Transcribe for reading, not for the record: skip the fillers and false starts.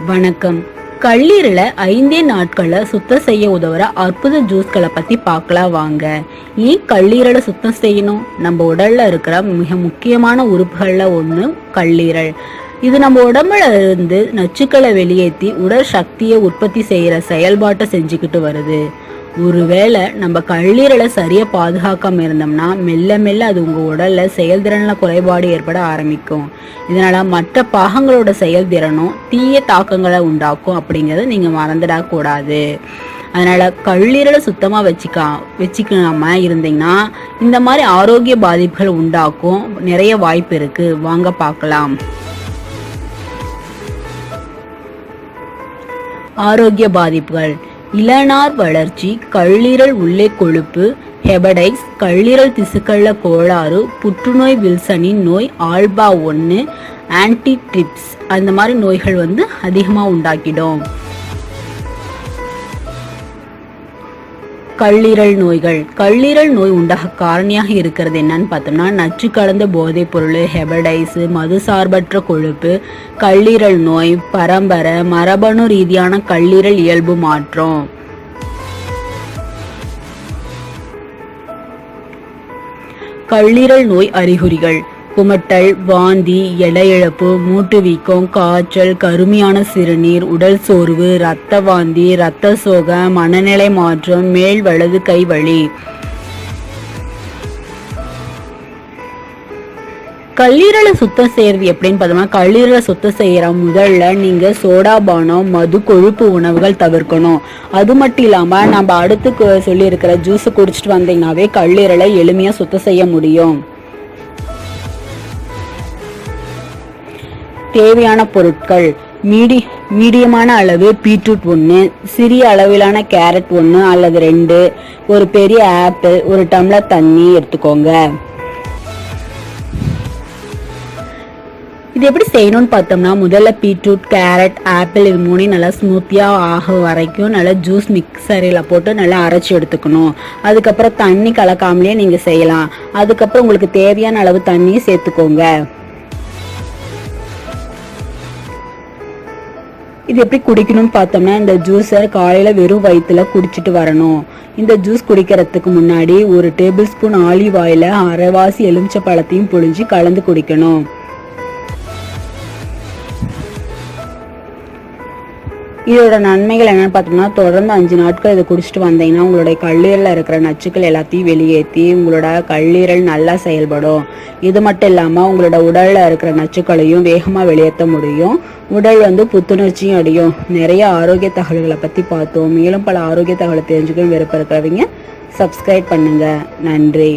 வணக்கம். கல்லீரலை 5 நாட்கள்ல சுத்தம் செய்ய உதவுற அற்புத ஜூஸ்களை பத்தி பார்க்கலாம் வாங்க. ஏன் கல்லீரலை சுத்தம் செய்யணும்? நம்ம உடல்ல இருக்கிற மிக முக்கியமான உறுப்புகள்ல ஒண்ணு கல்லீரல். இது நம்ம உடம்புல இருந்து நச்சுக்களை வெளியேற்றி உடல் சக்தியை உற்பத்தி செய்யற செயல்பாட்டை செஞ்சுக்கிட்டு வருது. ஒருவேளை நம்ம கல்லீரலை சரியா பாதுகாக்காம இருந்தோம்னா மெல்ல மெல்ல அது உங்க உடல்ல செயல்திறன்ல குறைபாடு ஏற்பட ஆரம்பிக்கும். இதனால மற்ற பாகங்களோட செயல்திறனும் தீய தாக்கங்களை உண்டாக்கும் அப்படிங்கறத நீங்க மறந்துடக்கூடாது. அதனால கல்லீரலை சுத்தமா வச்சுக்காம இருந்தீங்கன்னா இந்த மாதிரி ஆரோக்கிய பாதிப்புகள் உண்டாக்கும் நிறைய வாய்ப்பு இருக்கு. வாங்க பார்க்கலாம். ஆரோக்கிய பாதிப்புகள்: இளநார் வளர்ச்சி, கல்லீரல் உள்ளே கொழுப்பு, ஹெபடைஸ், கல்லீரல் திசுக்கள்ல கோளாறு, புற்றுநோய், வில்சனின் நோய், ஆல்பா 1, ஆன்டி ட்ரிப்ஸ் அந்த மாதிரி நோய்கள் அதிகமா உண்டாக்கிடும். கல்லீரல் நோய்கள். கல்லீரல் நோய் உண்டாக காரணியாக இருக்கிறது என்னன்னு பார்த்தோம்னா நச்சு கலந்த போதைப் பொருள், ஹெபடைஸ், மது சார்பற்ற கொழுப்பு, கல்லீரல் நோய், பரம்பரை, மரபணு ரீதியான கல்லீரல் இயல்பு மாற்றம். கல்லீரல் நோய் அறிகுறிகள்: குமட்டல், வாந்தி, எடை இழப்பு, மூட்டு வீக்கம், காய்ச்சல், கருமையான சிறுநீர், உடல் சோர்வு, இரத்த வாந்தி, இரத்த சோகை, மனநிலை மாற்றம், மேல் வலது கை வலி. கல்லீரலை சுத்தம் செய்யறது எப்படின்னு பார்த்தோம்னா கல்லீரலை சுத்தம் செய்யற முதல்ல நீங்க சோடாபானம், மது, கொழுப்பு உணவுகள் தவிர்க்கணும். அது மட்டும் இல்லாம நம்ம அடுத்து சொல்லி இருக்கிற ஜூஸ் குடிச்சிட்டு வந்தீங்கன்னாவே கல்லீரலை எளிமையா சுத்தம் செய்ய முடியும். தேவையான பொருட்கள்: மீடியமான அளவு பீட்ரூட் 1, சிறிய அளவிலான கேரட் 1 அல்லது 2, ஒரு பெரிய ஆப்பிள், ஒரு டம்ளர் தண்ணி எடுத்துக்கோங்க. இது எப்படி செய்யணும்னு பார்த்தோம்னா முதல்ல பீட்ரூட், கேரட், ஆப்பிள் இது 3 நல்லா ஸ்மூத்தியா ஆக வரைக்கும் நல்லா ஜூஸ் மிக்சரில் போட்டு நல்லா அரைச்சி எடுத்துக்கணும். அதுக்கப்புறம் தண்ணி கலக்காமலே நீங்க செய்யலாம். அதுக்கப்புறம் உங்களுக்கு தேவையான அளவு தண்ணி சேர்த்துக்கோங்க. இது எப்படி குடிக்கணும்னு பார்த்தோம்னா இந்த ஜூஸை காலையில வெறும் வயிற்றுல குடிச்சிட்டு வரணும். இந்த ஜூஸ் குடிக்கிறதுக்கு முன்னாடி 1 டேபிள் ஸ்பூன் ஆலிவ் ஆயில அரைவாசி எலுமிச்சை பழத்தையும் புழிஞ்சு கலந்து குடிக்கணும். இதோட நன்மைகள் என்னன்னு பார்த்தோம்னா தொடர்ந்து 5 நாட்கள் இதை குடிச்சிட்டு வந்தீங்கன்னா உங்களுடைய கல்லீரலில் இருக்கிற நச்சுக்கள் எல்லாத்தையும் வெளியேற்றி உங்களோட கல்லீரல் நல்லா செயல்படும். இது மட்டும் இல்லாமல் உங்களோட உடலில் இருக்கிற நச்சுக்களையும் வேகமாக வெளியேற்ற முடியும். உடல் புத்துணர்ச்சியும் அடையும். நிறைய ஆரோக்கிய தகவல்களை பற்றி பார்த்தோம். மேலும் பல ஆரோக்கிய தகவலை தெரிஞ்சுக்கணும் விருப்பம் இருக்கிறவங்க சப்ஸ்கிரைப் பண்ணுங்க. நன்றி.